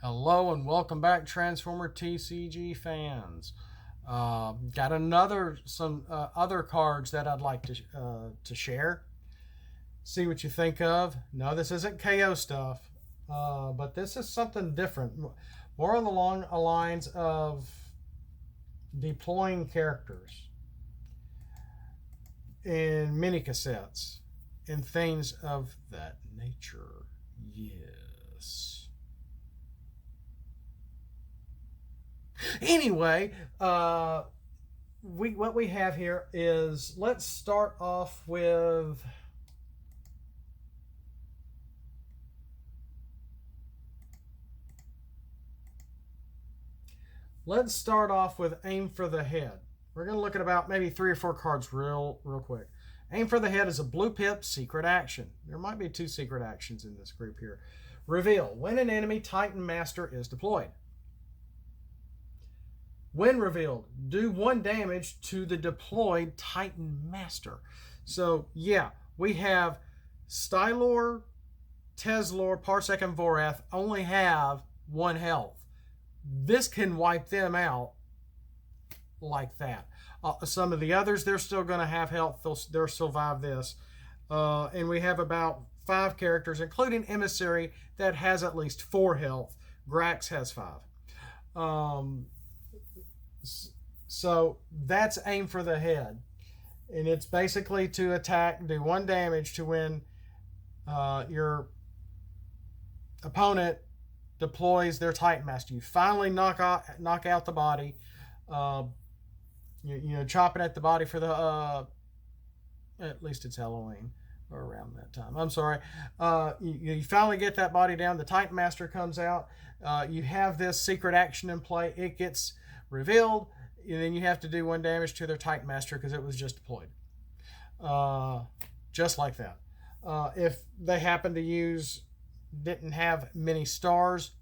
Hello and welcome back, Transformer TCG fans. Got some other cards that I'd like to share. See what you think of. No, this isn't KO stuff, but this is something different, more along the lines of deploying characters in mini cassettes and things of that nature. Yes. Anyway, what we have here is, let's start off with Aim for the Head. We're going to look at about maybe 3 or 4 cards real quick. Aim for the Head is a blue pip secret action. There might be 2 secret actions in this group here. Reveal: when an enemy Titan Master is deployed. When revealed, do 1 damage to the deployed Titan Master. So, yeah, we have Stylor, Teslor, Parsec, and Vorath only have 1 health. This can wipe them out like that. Some of the others, they're still going to have health. They'll survive this. And we have about 5 characters, including Emissary, that has at least 4 health. Grax has 5. So that's Aim for the Head, and it's basically to attack, do 1 damage to when your opponent deploys their Titan Master. You finally knock out the body, chopping at the body for the at least it's Halloween or around that time. I'm sorry. You finally get that body down. The Titan Master comes out. You have this secret action in play. It gets revealed, and then you have to do 1 damage to their Titan Master because it was just deployed. Just like that. If they happen to didn't have many stars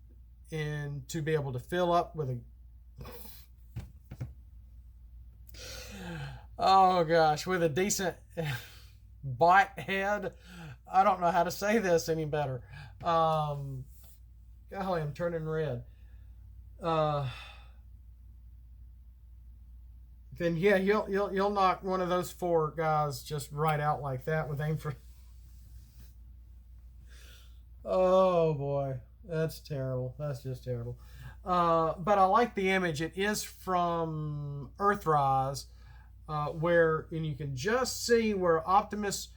and to be able to fill up with with a decent bite head. I don't know how to say this any better. Golly, I'm turning red. Then yeah, you'll knock one of those 4 guys just right out like that with Aim for. Oh boy, that's terrible. That's just terrible. But I like the image. It is from Earthrise, and you can just see where Optimus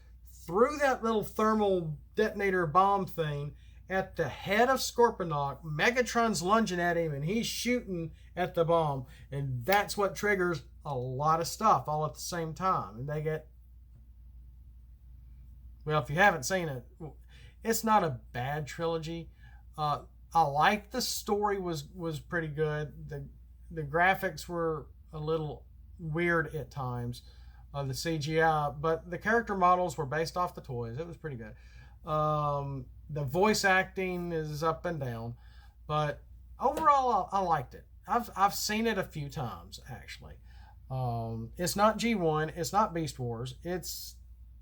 threw that little thermal detonator bomb thing at the head of Scorponok. Megatron's lunging at him, and he's shooting at the bomb, and that's what triggers a lot of stuff all at the same time. And they get, well, if you haven't seen it, it's not a bad trilogy. I like the story was pretty good. The graphics were a little weird at times, the CGI, but the character models were based off the toys. It was pretty good. The voice acting is up and down, but overall I liked it. I've seen it a few times actually. It's not G1, it's not Beast Wars, it's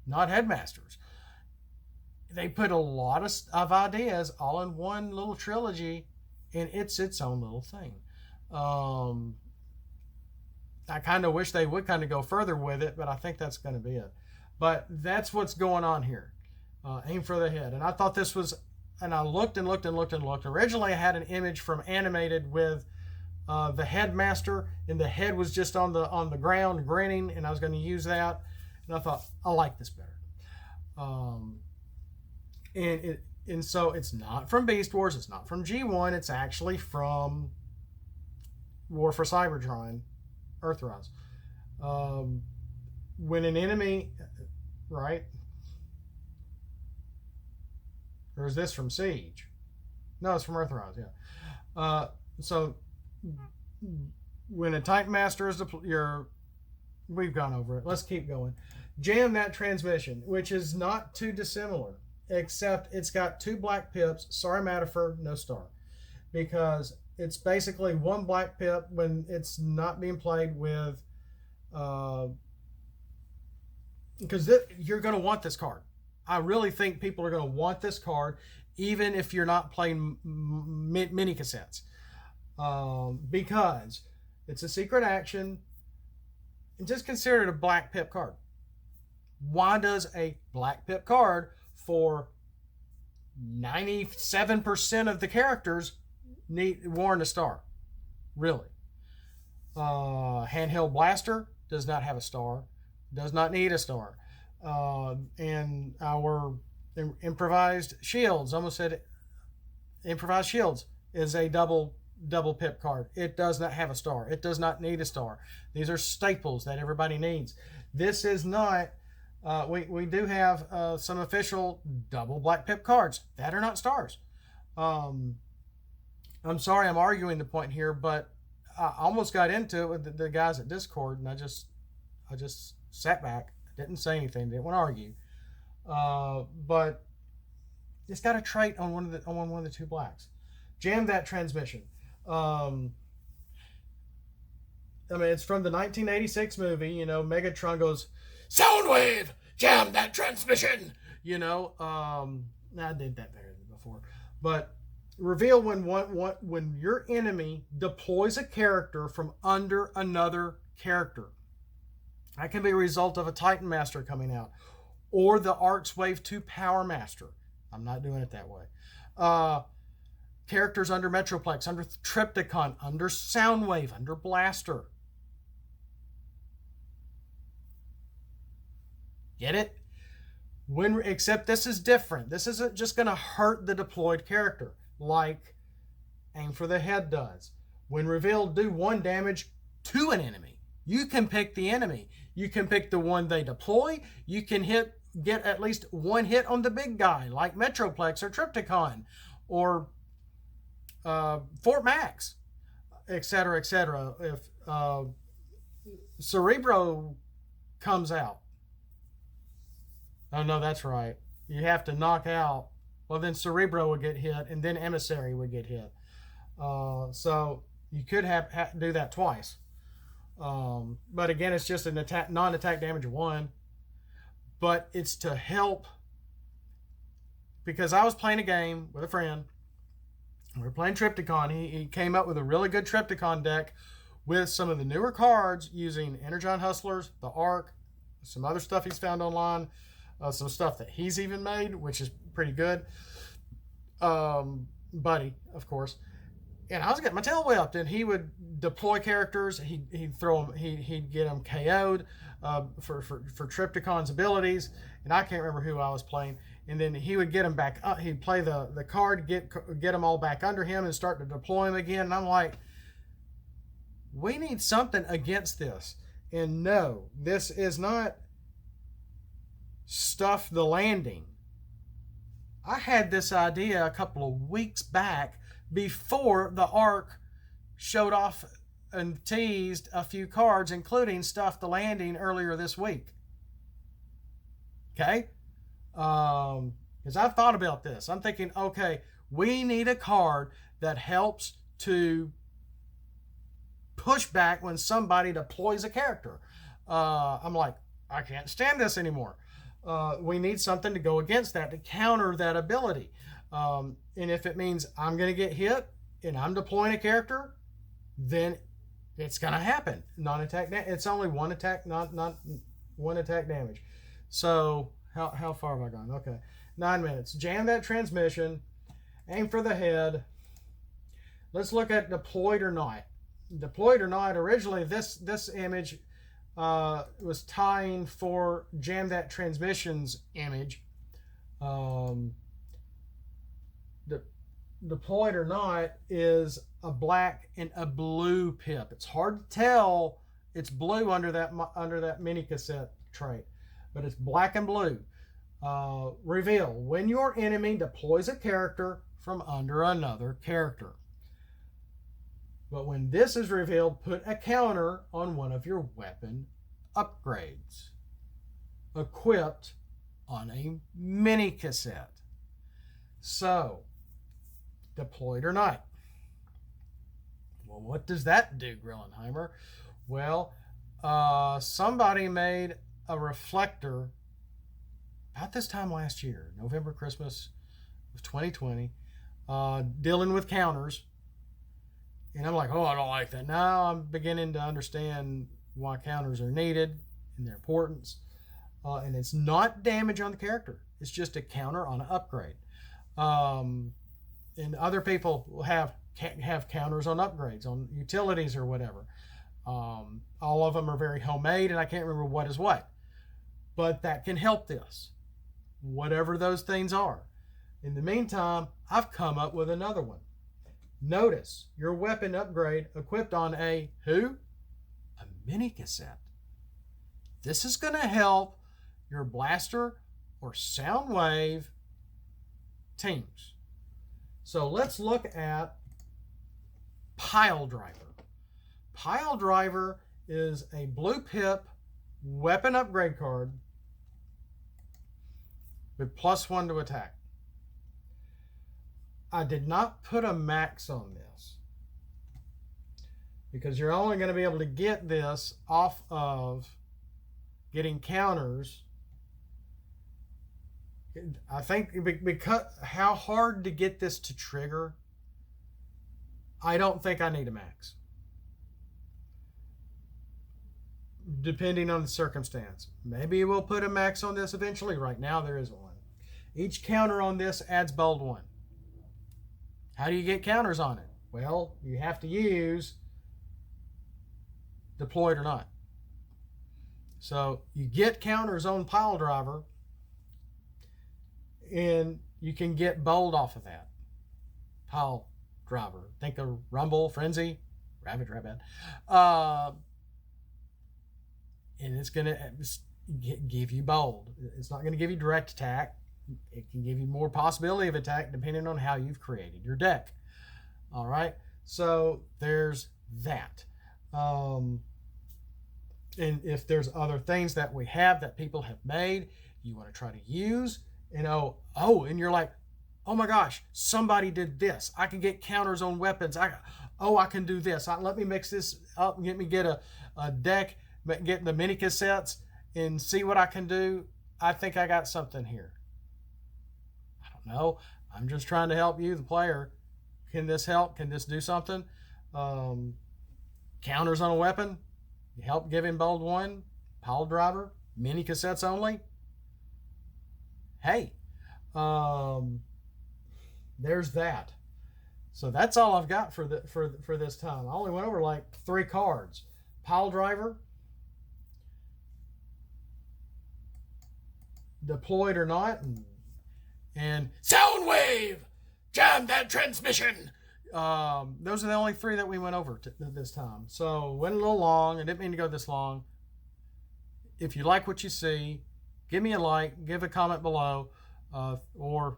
not Headmasters. They put a lot of ideas all in one little trilogy, and it's its own little thing. I kind of wish they would kind of go further with it, but I think that's going to be it. But that's what's going on here. Aim for the Head. And I thought this was, and I looked. Originally I had an image from Animated with the Headmaster, and the head was just on the ground grinning, and I was going to use that. And I thought, I like this better. And so it's not from Beast Wars, it's not from G1, it's actually from War for Cybertron, Earthrise. When an enemy, right? Or is this from Siege? No, it's from Earthrise, yeah. So when a Titan Master is we've gone over it. Let's keep going. Jam that transmission, which is not too dissimilar, except it's got 2 black pips. Sorry, Matifer, no star, because it's basically 1 black pip when it's not being played with. Because you're going to want this card. I really think people are going to want this card. even if you're not playing mini cassettes, because it's a secret action. And just consider it a black pip card. Why does a black pip card for 97% of the characters warrant a star? Really? Handheld blaster does not have a star, does not need a star. And our improvised shields, almost said improvised shields, is a double pip card. It does not have a star. It does not need a star. These are staples that everybody needs. This is not, we do have some official double black pip cards that are not stars. I'm sorry I'm arguing the point here, but I almost got into it with the guys at Discord, and I just sat back, didn't say anything, didn't want to argue. But it's got a trait on one of the two blacks. Jam that transmission. I mean, it's from the 1986 movie. You know, Megatron goes, "Soundwave, jam that transmission." You know, I did that better than before, but reveal when your enemy deploys a character from under another character. That can be a result of a Titan Master coming out, or the Arcs Wave 2 Power Master. I'm not doing it that way. Characters under Metroplex, under Triptychon, under Soundwave, under Blaster. Get it? Except this is different. This isn't just going to hurt the deployed character like Aim for the Head does. When revealed, do 1 damage to an enemy. You can pick the enemy. You can pick the one they deploy. You can get at least 1 hit on the big guy, like Metroplex or Triptychon or Fort Max, etc., etc. If Cerebro comes out, oh no, that's right. You have to knock out. Well, then Cerebro would get hit, and then Emissary would get hit. So you could do that twice. But again, it's just an non-attack damage of 1. But it's to help, because I was playing a game with a friend. We were playing Triptychon. He came up with a really good Triptychon deck with some of the newer cards using Energon Hustlers, the Arc, some other stuff he's found online, some stuff that he's even made, which is pretty good. Buddy, of course. And I was getting my tail whipped, and he would deploy characters. He'd throw them. He'd get them KO'd for Triptychon's abilities, and I can't remember who I was playing. And then he would get them back up. He'd play the card, get them all back under him, and start to deploy them again. And I'm like, we need something against this. And no, this is not stuff the landing. I had this idea a couple of weeks back before the Arc showed off and teased a few cards, including Stuff the Landing earlier this week. Okay? Because I've thought about this. I'm thinking, okay, we need a card that helps to push back when somebody deploys a character. I'm like, I can't stand this anymore. We need something to go against that, to counter that ability. And if it means I'm going to get hit and I'm deploying a character, then it's going to happen. Non-attack. It's only 1 attack, not 1 attack damage. So how far have I gone? Okay, 9 minutes. Jam that transmission. Aim for the head. Let's look at deployed or not. Deployed or not. Originally, this image was tying for Jam That Transmission's image. Deployed or not is a black and a blue pip. It's hard to tell. It's blue under that mini cassette trait, but it's black and blue. Reveal when your enemy deploys a character from under another character. But when this is revealed, put a counter on one of your weapon upgrades equipped on a mini cassette. So, deployed or not. Well, what does that do, Grillenheimer? Well, somebody made a reflector about this time last year, November, Christmas, of 2020, dealing with counters. And I'm like, oh, I don't like that. Now I'm beginning to understand why counters are needed and their importance. And it's not damage on the character. It's just a counter on an upgrade. And other people have counters on upgrades, on utilities or whatever. All of them are very homemade, and I can't remember what is what. But that can help this, whatever those things are. In the meantime, I've come up with another one. Notice your weapon upgrade equipped on a who? A mini cassette. This is going to help your blaster or sound wave teams. So let's look at Piledriver. Piledriver is a blue pip weapon upgrade card with +1 to attack. I did not put a max on this because you're only going to be able to get this off of getting counters. I think because how hard to get this to trigger, I don't think I need a max. Depending on the circumstance. Maybe we'll put a max on this eventually. Right now there isn't one. Each counter on this adds bold 1. How do you get counters on it? Well, you have to use deployed or not. So you get counters on Piledriver, and you can get bold off of that. Piledriver. Think of Rumble, Frenzy, Rabbit. And it's going to give you bold. It's not going to give you direct attack. It can give you more possibility of attack depending on how you've created your deck. All right, so there's that. And if there's other things that we have that people have made, you want to try to use, and and you're like, oh my gosh, somebody did this. I can get counters on weapons. I can do this. Let me mix this up and get a deck, get the mini cassettes and see what I can do. I think I got something here. No, I'm just trying to help you, the player. Can this help? Can this do something? Counters on a weapon. You help give him bold 1. Piledriver. Mini cassettes only. Hey, there's that. So that's all I've got for this time. I only went over like 3 cards. Piledriver. Deployed or not, and Soundwave, jam that transmission. Those are the only 3 that we went over this time. So went a little long. I didn't mean to go this long. If you like what you see, give me a like, give a comment below, or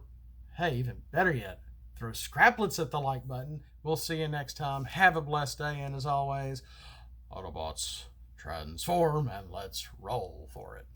hey, even better yet, throw scraplets at the like button. We'll see you next time. Have a blessed day, and as always, Autobots, transform and let's roll for it.